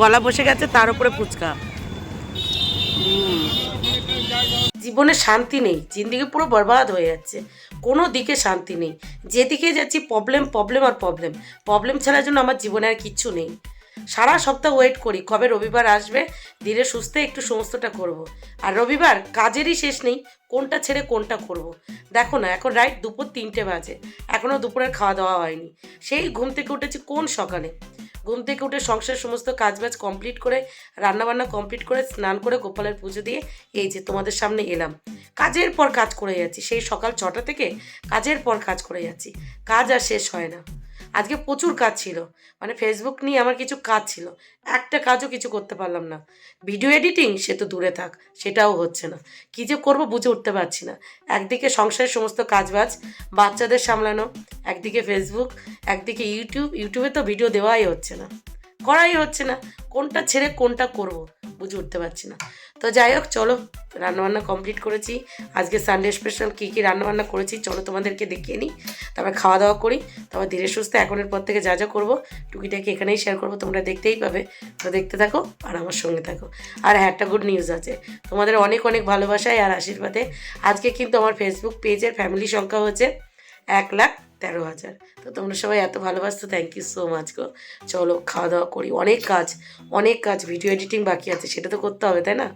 গলা বসে গেছে, তার উপরে ফুচকা। জীবনে শান্তি নেই, জিন্দিগি পুরো বরবাদ হয়ে যাচ্ছে, কোনো দিকে শান্তি নেই। যেদিকে যাচ্ছি প্রবলেম প্রবলেম আর প্রবলেম, প্রবলেম ছাড়ার জন্য আমার জীবনে আর কিচ্ছু নেই। সারা সপ্তাহ ওয়েট করি কবে রবিবার আসবে, ধীরে সুস্থে একটু সমস্তটা করব। আর রবিবার কাজেরই শেষ নেই, কোনটা ছেড়ে কোনটা করব। দেখো না, এখন রাইট দুপুর 3টে বাজে, এখনও দুপুরের খাওয়া দাওয়া হয়নি। সেই ঘুম থেকে উঠেছি কোন সকালে, ঘুম থেকে উঠে সংসার সমস্ত কাজবাজ কমপ্লিট করে, রান্নাবান্না কমপ্লিট করে, স্নান করে, গোপালের পুজো দিয়ে এই যে তোমাদের সামনে এলাম। কাজের পর কাজ করে যাচ্ছি, সেই সকাল 6টা থেকে কাজের পর কাজ করে যাচ্ছি, কাজ আর শেষ হয় না। আজকে প্রচুর কাজ ছিল, মানে ফেসবুক নিয়ে আমার কিছু কাজ ছিল, একটা কাজও কিছু করতে পারলাম না। ভিডিও এডিটিং সে তো দূরে থাক, সেটাও হচ্ছে না। কী যে করবো বুঝে উঠতে পারছি না। একদিকে সংসারের সমস্ত কাজবাজ, বাচ্চাদের সামলানো, একদিকে ফেসবুক, একদিকে ইউটিউবে তো ভিডিও দেওয়াই হচ্ছে না, করাই হচ্ছে না। কোনটা ছেড়ে কোনটা করব বুঝে উঠতে পারছি না। তো যাই হোক, চলো, রান্নাবান্না কমপ্লিট করেছি। আজকে সানডে স্পেশাল কী কী রান্নাবান্না করেছি চলো তোমাদেরকে দেখিয়ে নিই, তারপর খাওয়া দাওয়া করি, তারপর ধীরে সুস্থে এখনের পর থেকে যা যা করবো টুকিটাকি এখানেই শেয়ার করবো, তোমরা দেখতেই পাবে। তো দেখতে থাকো আর আমার সঙ্গে থাকো। আর হ্যাঁ, একটা গুড নিউজ আছে, তোমাদের অনেক অনেক ভালোবাসায় আর আশীর্বাদে আজকে কিন্তু আমার ফেসবুক পেজের ফ্যামিলি সংখ্যা হচ্ছে 1,13,000। তো তোমরা সবাই এত ভালোবাসতো, থ্যাংক ইউ সো মাচ গো। চলো খাওয়া দাওয়া করি, অনেক কাজ ভিডিও এডিটিং বাকি আছে, সেটা তো করতে হবে, তাই না?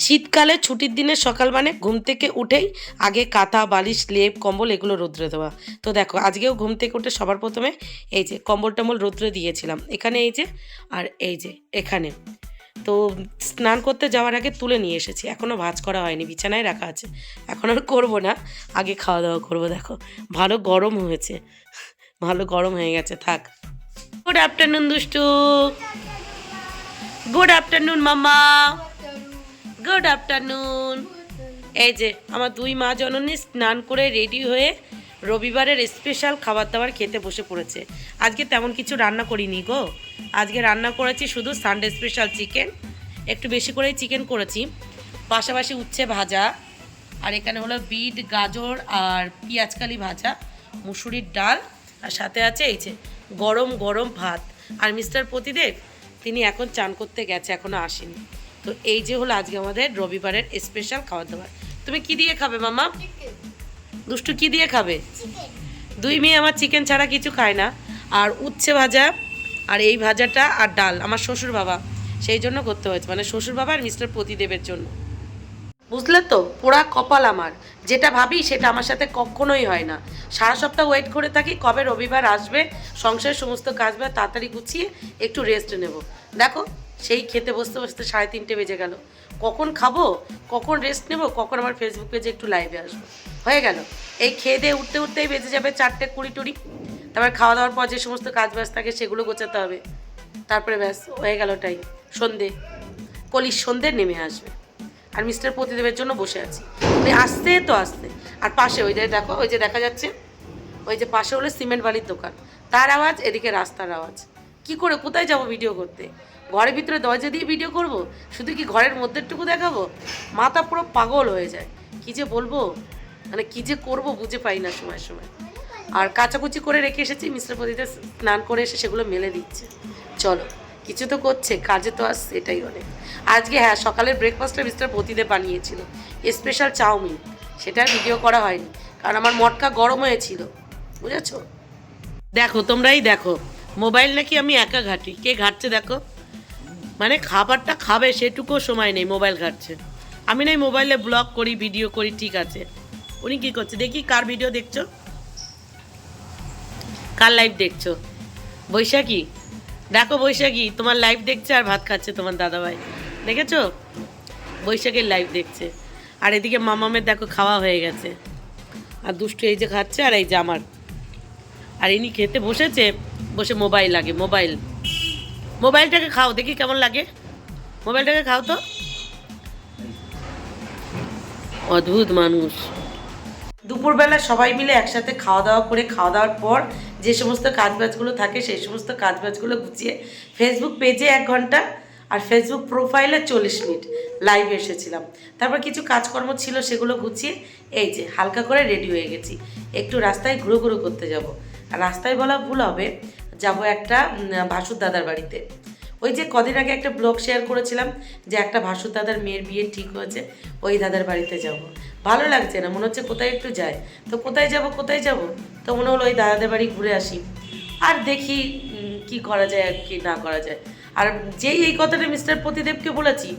শীতকালে ছুটির দিনের সকাল মানে ঘুম থেকে উঠেই আগে কাঁথা বালিশ লেপ কম্বল এগুলো রোদ্রে দেওয়া। তো দেখো, আজকেও ঘুম থেকে উঠে সবার প্রথমে এই যে কম্বল টম্বল রোদ্রে দিয়েছিলাম এখানে, এই যে, আর এই যে এখানে। তো স্নান করতে যাওয়ার আগে তুলে নিয়ে এসেছি, এখনও ভাঁজ করা হয়নি, বিছানায় রাখা আছে, এখন আর করবো না, আগে খাওয়া দাওয়া করবো। দেখো ভালো গরম হয়েছে, ভালো গরম হয়ে গেছে, থাক। গুড আফটারনুন দুষ্টু, গুড আফটারনুন মামা, গুড আফটারনুন। এই যে আমার দুই মা জননী স্নান করে রেডি হয়ে রবিবারের স্পেশাল খাবার দাবার খেতে বসে পড়েছে। আজকে তেমন কিছু রান্না করিনি গো, আজকে রান্না করেছি শুধু সানডে স্পেশাল চিকেন, একটু বেশি করেই চিকেন করেছি, পাশাপাশি উচ্ছে ভাজা, আর এখানে হলো বিট গাজর আর পেঁয়াজকালি ভাজা, মুসুরির ডাল, আর সাথে আছে এই যে গরম গরম ভাত। আর মিস্টার প্রতিদেব তিনি এখন চান করতে গেছে, এখনও আসেনি। তো এই যে হলো আজকে আমাদের রবিবারের স্পেশাল খাবার দাবার। তুমি কি দিয়ে খাবে মামা? দুষ্টু কি দিয়ে খাবে? দুই মেয়ে আমার চিকেন ছাড়া কিছু খায় না। আর উচ্ছে ভাজা আর এই ভাজাটা আর ডাল আমার শ্বশুর বাবা, সেই জন্য করতে হয়েছে, মানে শ্বশুর বাবা আর মিস্টার প্রতিদেবের জন্য। বুঝলে তো, পোড়া কপাল আমার, যেটা ভাবি সেটা আমার সাথে কখনোই হয় না। সারা সপ্তাহ ওয়েট করে থাকি কবে রবিবার আসবে, সংসারের সমস্ত কাজ বা তাড়াতাড়ি গুছিয়ে একটু রেস্ট নেব। দেখো, সেই খেতে বসতে বসতে 3:30 বেজে গেল। কখন খাবো, কখন রেস্ট নেব, কখন আমার ফেসবুক পেজে একটু লাইভে আসবো, হয়ে গেল। এই খেয়ে দিয়ে উঠতে উঠতেই বেজে যাবে 4:20। তারপর খাওয়া দাওয়ার পর যে সমস্ত কাজ বাজ থাকে সেগুলো গোছাতে হবে, তারপরে ব্যাস হয়ে গেল টাইম, সন্ধে, কলির সন্ধে নেমে আসবে। আর মিস্টার প্রতিদেবের জন্য বসে আছি, উনি আসতে তো আসতে। আর পাশে ওই যে দেখো, ওই যে দেখা যাচ্ছে, ওই যে পাশে হলো সিমেন্ট বালির দোকান, তার আওয়াজ, এদিকে রাস্তার আওয়াজ। কি করে কোথায় যাব ভিডিও করতে? ঘরের ভিতরে দরজা দিয়ে ভিডিও করব? শুধু কি ঘরের মধ্যেরটুকু দেখাবো? মাথা পুরো পাগল হয়ে যায়, কি যে বলবো, মানে কি যে করব বুঝে পাই না সময় সময়। আর কাচাকুচি করে রেখে এসেছি, মিস্টার প্রতিদেব স্নান করে এসে সেগুলো মেলে দিচ্ছে। চলো, কিছু তো করছে, কাজে তো আসছে, এটাই অনেক। আজকে হ্যাঁ, সকালের ব্রেকফাস্টটা মিস্টার প্রতিদেব বানিয়েছিল, স্পেশাল চাউমিন, সেটা ভিডিও করা হয়নি কারণ আমার মটকা গরম হয়েছিল, বুঝেছো? দেখো, তোমরাই দেখো, মোবাইল নাকি আমি একা ঘাঁটি, কে ঘাঁটছে দেখো, মানে খাবারটা খাবে সেটুকুও সময় নেই, মোবাইল ঘাঁটছে। আমি নাই মোবাইলে ব্লগ করি, ভিডিও করি, ঠিক আছে, উনি কী করছে দেখি, কার ভিডিও দেখছো, কার লাইভ দেখছো? বৈশাখী, দেখো বৈশাখী তোমার লাইভ দেখছে আর ভাত খাচ্ছে তোমার দাদাভাই, দেখেছো? বৈশাখীর লাইভ দেখছে। আর এদিকে মামামের দেখো খাওয়া হয়ে গেছে, আর দুষ্টু এই যে খাচ্ছে, আর এই যে আমার, আর ইনি খেতে বসেছে, বসে মোবাইল লাগে, মোবাইলটাকে খাও দেখি কেমন লাগে, মোবাইলটাকে খাও তো, অদ্ভুত মানুষ। দুপুরবেলা সবাই মিলে একসাথে খাওয়া দাওয়া করে, খাওয়া দাওয়ার পর যে সমস্ত কাজবাজগুলো থাকে সেই সমস্ত কাজবাজগুলো গুছিয়ে ফেসবুক পেজে 1 ঘন্টা আর ফেসবুক প্রোফাইলে 40 মিনিট লাইভ এসেছিলাম। তারপর কিছু কাজকর্ম ছিল, সেগুলো গুছিয়ে এই যে হালকা করে রেডি হয়ে গেছি, একটু রাস্তায় ঘুরো করতে যাব। আর রাস্তায় বলা ভুল হবে, যাব একটা ভাসুর দাদার বাড়িতে, ওই যে কদিন আগে একটা ব্লগ শেয়ার করেছিলাম যে একটা ভাসুর দাদার মেয়ের বিয়ে ঠিক হয়েছে, ওই দাদার বাড়িতে যাব। ভালো লাগছে না, মনে হচ্ছে কোথায় একটু যায়। তো কোথায় যাব তো মনে হলো ওই দাদাদের বাড়ি ঘুরে আসি, আর দেখি কি করা যায় আর কি না করা যায়। আর যেই এই কথাটা মিস্টার প্রতিদেবকে বলেছি,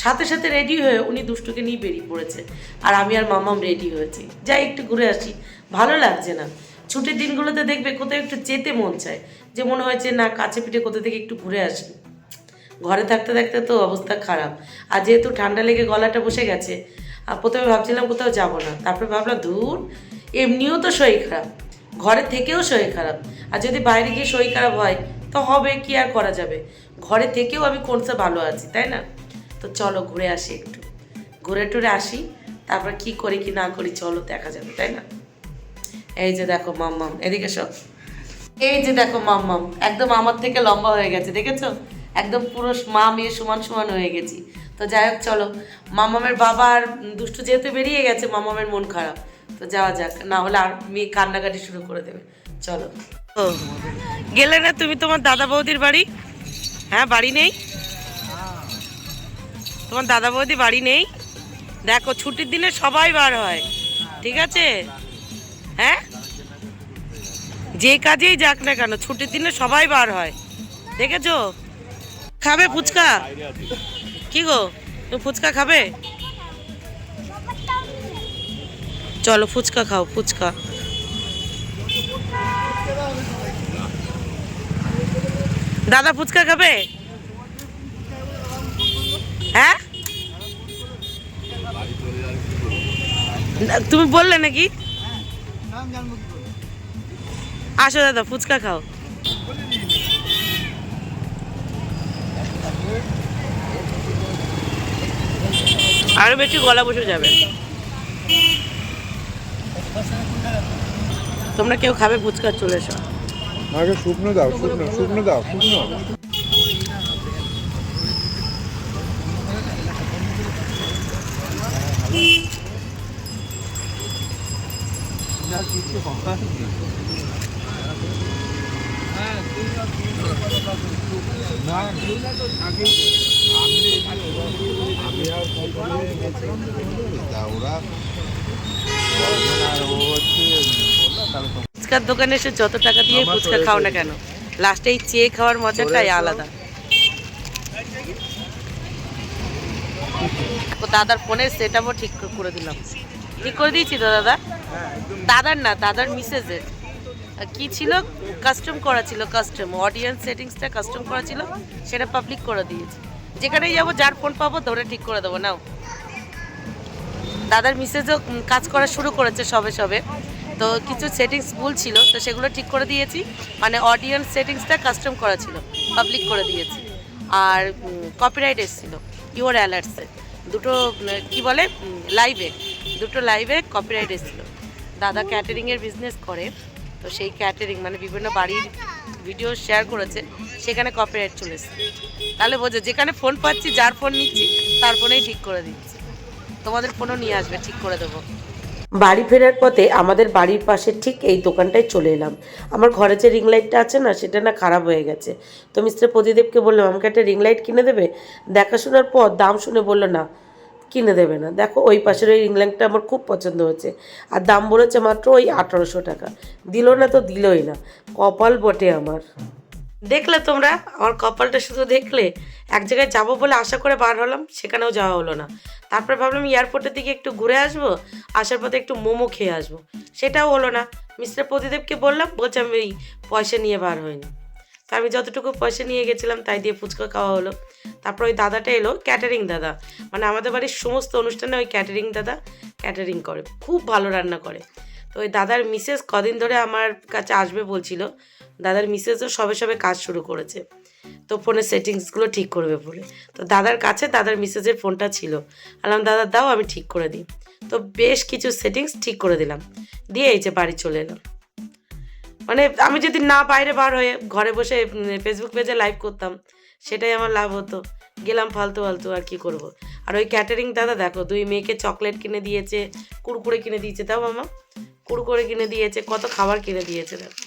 সাথে সাথে রেডি হয়ে উনি দুষ্টুকে নিয়ে বেরিয়ে পড়েছে, আর আমি আর মামাম রেডি হয়েছি, যাই একটু ঘুরে আসি। ভালো লাগছে না, ছুটির দিনগুলোতে দেখবে কোথাও একটু যেতে মন চায়, যে মনে হয় যে না কাছে পিঠে কোথা থেকে একটু ঘুরে আসি। ঘরে থাকতে থাকতে তো অবস্থা খারাপ, আর যেহেতু ঠান্ডা লেগে গলাটা বসে গেছে, আর প্রথমে ভাবছিলাম কোথাও যাব না, তারপরে ভাবলাম দূর, এমনিও তো শরীর খারাপ, ঘরে থেকেও শরীর খারাপ, আর যদি বাইরে গিয়ে শরীর খারাপ হয় তো হবে কি আর করা যাবে। ঘরে থেকেও আমি কোনটা ভালো আছি, তাই না? তো চলো ঘুরে আসি, একটু ঘুরে টুরে আসি, তারপর কি করি কি না করি চলো দেখা যাবে, তাই না? এই যে দেখো মাম্মাম, এদিকে সব, এই যে দেখো মাম্মাম একদম আমার থেকে লম্বা হয়ে গেছে, দেখেছো? একদম পুরো মা মেয়ে সমান সমান হয়ে গেছি। তো যাই হোক চলো, মামামের বাবা আর দুষ্টু যেহেতু বেরিয়ে গেছে, মামামের মন খারাপ, তো যাওয়া যাক, না হলে আর মেয়ে কান্নাকাটি শুরু করে দেবে। চলো। ও গেলে না তুমি তোমার দাদা বৌদির বাড়ি? হ্যাঁ বাড়ি নেই তোমার দাদা বৌদি, বাড়ি নেই? দেখো ছুটির দিনে সবাই বার হয়, ঠিক আছে? হ্যাঁ যে কাজেই যাক না কেন ছুটির দিনে সবাই বার হয়, দেখেছো? খাবে ফুচকা? কি গো তুমি ফুচকা খাবে? চলো ফুচকা খাও, ফুচকা। দাদা ফুচকা খাবে? হ্যাঁ তুমি বললে নাকি? আসো দাদা ফুচকা খাও। আরো বেশি গলা বসে যাবে। তোমরা কেউ খাবে ফুচকা? চলে এসো। আগে শুকনো দাও, শুকনো দাও, শুকনো। ফুচকার দোকানে এসে যত টাকা দিয়ে ফুচকা খাও না কেন, লাস্টে এই চেয়ে খাওয়ার মজাটাই আলাদা। দাদার ফোনের সেটআপও ঠিক করে দিলাম, ঠিক করে দিয়েছি তো দাদা। দাদার না, দাদার মিসেজের কি ছিল, কাস্টম করা ছিল, কাস্টম অডিয়েন্স সেটিংসটা কাস্টম করা ছিল, সেটা পাবলিক করে দিয়েছি। যেখানেই যাবো যার ফোন পাবো ধরে ঠিক করে দেবো। নাও, দাদার মিসেজও কাজ করা শুরু করেছে সবে সবে, তো কিছু সেটিংস ভুল ছিল, তো সেগুলো ঠিক করে দিয়েছি। মানে অডিয়েন্স সেটিংসটা কাস্টম করা ছিল, পাবলিক করে দিয়েছি। আর কপিরাইট এসেছিল ইউর অ্যালার্টসে, দুটো কি বলে দুটো লাইভে কপিরাইট এসেছিলো। দাদা ক্যাটারিংয়ের বিজনেস করে, তো সেই ক্যাটারিং মানে বিভিন্ন বাড়ির ভিডিও শেয়ার করেছে, সেখানে কপিরাইট চলে এসেছে। তাহলে বোঝো, যেখানে ফোন পাচ্ছি যার ফোন নিচ্ছি তার ফোনেই ঠিক করে দিচ্ছি। তোমাদের ফোনও নিয়ে আসবে, ঠিক করে দেবো। বাড়ি ফেরার পথে আমাদের বাড়ির পাশে ঠিক এই দোকানটায় চলে এলাম। আমার ঘরে যে রিং লাইটটা আছে না, সেটা না খারাপ হয়ে গেছে। তো মিস্টার প্রদীপকে বললাম আমাকে একটা রিং লাইট কিনে দেবে। দেখাশোনার পর দাম শুনে বললো না, কিনে দেবে না। দেখো ওই পাশের ওই রিং লাইটটা আমার খুব পছন্দ হয়েছে, আর দাম বলেছে মাত্র ওই 1800 টাকা। দিল না তো দিলই না, কপাল বটে আমার। দেখলে তোমরা আমার কপালটা, শুধু দেখলে। এক জায়গায় যাবো বলে আশা করে বার হলাম, সেখানেও যাওয়া হলো না। তারপরে ভাবলাম এয়ারপোর্টের দিকে একটু ঘুরে আসবো, আসার পথে একটু মোমো খেয়ে আসবো, সেটাও হলো না। মিস্টার প্রদীপকে বললাম, বলছে আমি এই পয়সা নিয়ে বার হইনি। তো আমি যতটুকু পয়সা নিয়ে গেছিলাম তাই দিয়ে ফুচকা খাওয়া হলো। তারপর ওই দাদাটা এলো, ক্যাটারিং দাদা, মানে আমাদের বাড়ির সমস্ত অনুষ্ঠানে ওই ক্যাটারিং দাদা ক্যাটারিং করে, খুব ভালো রান্না করে। তো ওই দাদার মিসেস কদিন ধরে আমার কাছে আসবে বলছিল, দাদার মিসেসও সবে সবে কাজ শুরু করেছে, তো ফোনের সেটিংসগুলো ঠিক করবে বলে। তো দাদার কাছে দাদার মিসেসের ফোনটা ছিল, আলাম দাদা দাও আমি ঠিক করে দিই। তো বেশ কিছু সেটিংস ঠিক করে দিলাম, দিয়ে এই যে বাড়ি চলে এলাম। মানে আমি যদি না বাইরে বার হয়ে ঘরে বসে ফেসবুক পেজে লাইভ করতাম, সেটাই আমার লাভ হতো। গেলাম ফালতু ফালতু, আর কি করব। আর ওই ক্যাটারিং দাদা দেখো, 2 মেয়েকে চকলেট কিনে দিয়েছে, কুড়কুড়ে কিনে দিয়েছে, তাও মামা কুড়কুড়ে কিনে দিয়েছে, কত খাবার কিনে দিয়েছে দেখো,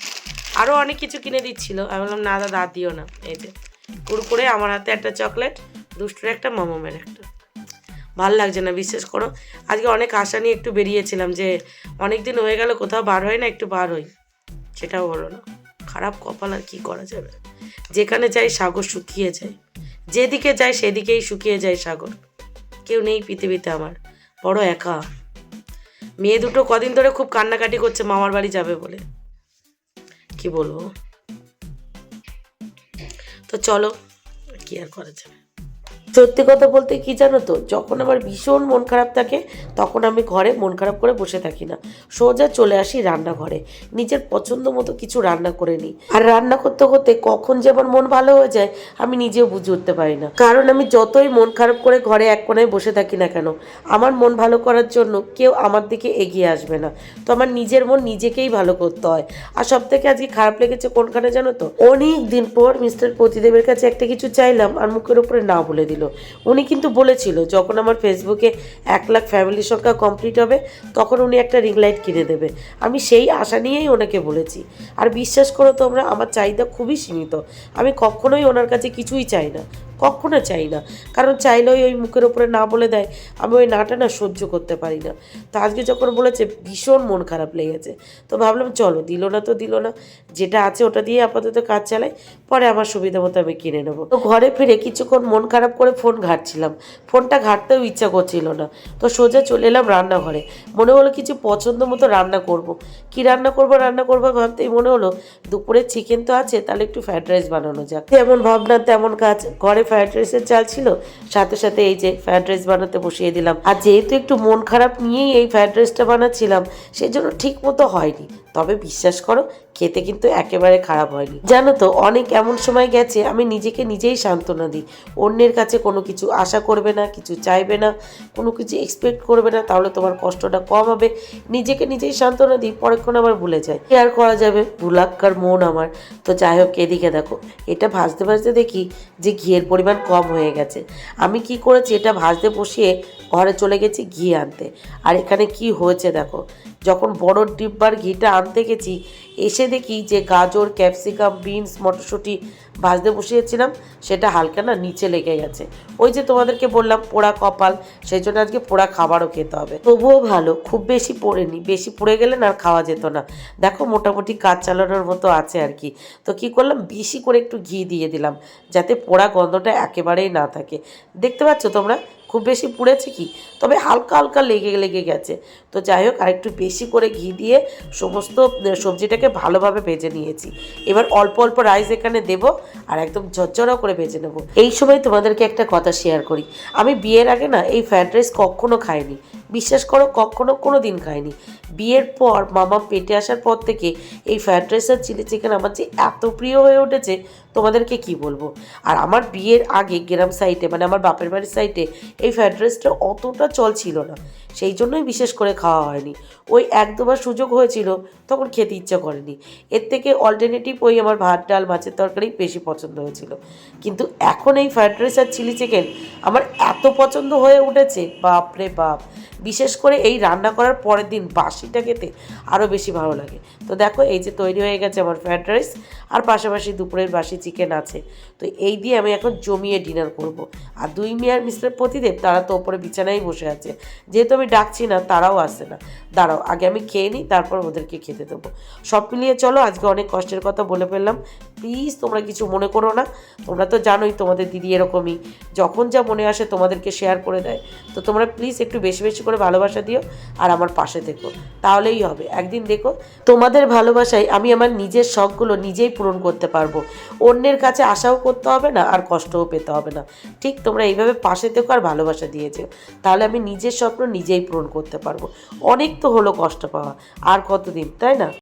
আরও অনেক কিছু কিনে দিচ্ছিল। আমি বললাম না দাদা আর দিও না, এই যে কুরকুরে, আমার হাতে একটা চকলেট, দুষ্টুর একটা, মামামের একটা। ভাল লাগছে না বিশ্বাস করো। আজকে অনেক আশা নিয়ে একটু বেরিয়েছিলাম যে অনেক দিন হয়ে গেল কোথাও বার হয় না, একটু বার হই, সেটাও হলো না। খারাপ কপাল, আর কি করা যাবে। যেখানে যাই সাগর শুকিয়ে যায়, যেদিকে যাই সেদিকেই শুকিয়ে যায় সাগর। কেউ নেই পৃথিবীতে আমার, বড় একা। মেয়ে দুটো কদিন ধরে খুব কান্নাকাটি করছে মামার বাড়ি যাবে বলে, কি বলবো। তো চলো, কি আর করা যাবে। সত্যি কথা বলতে কি জানো তো, যখন আমার ভীষণ মন খারাপ থাকে তখন আমি ঘরে মন খারাপ করে বসে থাকি না, সোজা চলে আসি রান্নাঘরে, নিজের পছন্দ মতো কিছু রান্না করে নিই। আর রান্না করতে করতে কখন যে আমার মন ভালো হয়ে যায় আমি নিজেও বুঝে উঠতে পারি না। কারণ আমি যতই মন খারাপ করে ঘরে এক কোণায় বসে থাকি না কেন, আমার মন ভালো করার জন্য কেউ আমার দিকে এগিয়ে আসবে না। তো আমার নিজের মন নিজেকেই ভালো করতে হয়। আর সব থেকে আজকে খারাপ লেগেছে কোনখানে জানো তো, অনেক দিন পর মিস্টার প্রতিদেবের কাছে একটা কিছু চাইলাম আর মুখের উপরে না বলে দিল। উনি কিন্তু বলেছিল যখন আমার ফেসবুকে 1 লাখ ফ্যামিলি সংখ্যা কমপ্লিট হবে তখন উনি একটা রিং লাইট কিনে দেবে। আমি সেই আশা নিয়েই ওনাকে বলেছি। আর বিশ্বাস করো তোমরা, আমার চাহিদা খুবই সীমিত। আমি কখনোই ওনার কাছে কিছুই চাই না, কখনো চাই না। কারণ চাইলেও ওই মুখের উপরে না বলে দেয়, আমি ওই নাটা না সহ্য করতে পারি না। তো আজকে যখন বলেছে ভীষণ মন খারাপ লেগেছে। তো ভাবলাম চলো, দিল না তো দিল না, যেটা আছে ওটা দিয়ে আপাতত কাজ চালাই, পরে আমার সুবিধা মতো আমি কিনে নেবো। তো ঘরে ফিরে কিছুক্ষণ মন খারাপ করে ফোন ঘাঁটছিলাম, ফোনটা ঘাঁটতেও ইচ্ছা করছিল না। তো সোজা চলে এলাম রান্নাঘরে। মনে হলো কিছু পছন্দ মতো রান্না করব। কি রান্না করবো ভাবতেই মনে হলো দুপুরে চিকেন তো আছে, তাহলে একটু ফ্রাইড রাইস বানানো যাক। যেমন ভাবনা তেমন কাজ, ঘরে ফ্রাইড রাইসের চাল ছিল, সাথে সাথে এই যে ফ্রাইড রাইস বানাতে বসিয়ে দিলাম। আর যেহেতু একটু মন খারাপ নিয়েই এই ফ্রাইড রাইসটা বানাচ্ছিলাম, সেই জন্য ঠিক মতো হয়নি। তবে বিশ্বাস করো, খেতে কিন্তু একেবারে খারাপ হয়নি। জানো তো, অনেক এমন সময় গেছে আমি নিজেকে নিজেই সান্ত্বনা দিই। অন্যের কাছে কোনো কিছু আশা করবে না, কিছু চাইবে না, কোনো কিছু এক্সপেক্ট করবে না, তাহলে তোমার কষ্টটা কম হবে। নিজেকে নিজেই সান্ত্বনা দিই, পরেক্ষণ আবার ভুলে যায়। কি আর করা যাবে, ভুলাক্কার মন আমার। তো যাই হোক, এদিকে দেখো, এটা ভাজতে ভাজতে দেখি যে ঘিয়ের পরিমাণ কম হয়ে গেছে। আমি কি করেছি, এটা ভাজতে বসিয়ে ঘরে চলে গেছি ঘি আনতে। আর এখানে কি হয়েছে দেখো, যখন বড় ডিব্বার ঘিটা আনতে গেছি, এসে দেখি যে গাজর, ক্যাপসিকাম, বিনস, মটরশুঁটি ভাজতে বসিয়েছিলাম, সেটা হালকা না নিচে লেগে গেছে। ওই যে তোমাদেরকে বললাম পোড়া কপাল, সেই জন্য আজকে পোড়া খাবারও খেতে হবে। তবুও ভালো, খুব বেশি পোড়েনি, বেশি পুড়ে গেলে না আর খাওয়া যেত না। দেখো মোটামুটি কাজ চালানোর মতো আছে আর কি। তো কি করলাম, বেশি করে একটু ঘি দিয়ে দিলাম, যাতে পোড়া গন্ধটা একেবারেই না থাকে। দেখতে পাচ্ছ তোমরা, খুব বেশি পুড়েছে কি, তবে হালকা হালকা লেগে গেছে। তো যাই হোক, আরেকটু বেশি করে ঘি দিয়ে সমস্ত সবজিটাকে ভালোভাবে ভেজে নিয়েছি। এবার অল্প অল্প রাইস এখানে দেবো আর একদম ঝরঝরা করে ভেজে নেব। এই সময় তোমাদেরকে একটা কথা শেয়ার করি, আমি বিয়ের আগে না এই ফ্রাইড রাইস কখনো খাইনি। বিশ্বাস করো, কখনো কোনো দিন খাইনি। বিয়ের পর মামা পেটে আসার পর থেকে এই ফ্রাইড রাইস আর চিলি চিকেন আমার যে এত প্রিয় হয়ে উঠেছে তোমাদেরকে কি বলবো। আর আমার বিয়ের আগে গ্রাম সাইডে, মানে আমার বাপের বাড়ির সাইডে এই ফ্রাইড রাইসটা অতটা চল ছিল না, সেই জন্যই বিশেষ করে খাওয়া হয়নি। ওই 1-2বার সুযোগ হয়েছিল, তখন খেতে ইচ্ছা করেনি। এর থেকে অল্টারনেটিভ ওই আমার ভাত, ডাল, মাছের তরকারি বেশি পছন্দ হয়েছিল। কিন্তু এখন এই ফ্রাইড রাইস আর চিলি চিকেন আমার এত পছন্দ হয়ে উঠেছে, বাপরে বাপ। বিশেষ করে এই রান্না করার পরের দিন বাসিটা খেতে আরও বেশি ভালো লাগে। তো দেখো, এই যে তৈরি হয়ে গেছে আমার ফ্রাইড রাইস, আর পাশাপাশি দুপুরের বাসি চিকেন আছে। তো এই দিয়ে আমি এখন জমিয়ে ডিনার করব। আর 2 মেয়ে আর মিস্টার প্রতিদেব তারা তো ওপরে বিছানায় বসে আছে, যেহেতু আমি ডাকছি না তারাও আসে না। দাঁড়াও, আগে আমি খেয়ে নিই, তারপর ওদেরকে খেতে দেবো। সব মিলিয়ে চলো, আজকে অনেক কষ্টের কথা বলে ফেললাম, প্লিজ তোমরা কিছু মনে করো না। তোমরা তো জানোই তোমাদের দিদি এরকমই, যখন যা মনে আসে তোমাদেরকে শেয়ার করে দেয়। তো তোমরা প্লিজ একটু বেশি বেশি করে ভালোবাসা দিও আর আমার পাশে থেকো, তাহলেই হবে। একদিন দেখো, তোমাদের ভালোবাসায় আমি আমার নিজের শখগুলো নিজেই পূরণ করতে পারবো। অন্যের কাছে আশাও করতে হবে না আর কষ্টও পেতে হবে না। ঠিক তোমরা এইভাবে পাশে থেকো আর ভালোবাসা দিয়েছো, তাহলে আমি নিজের স্বপ্ন নিজেই পূরণ করতে পারবো। অনেক তো হলো কষ্ট পাওয়া, আর কতদিন, তাই না?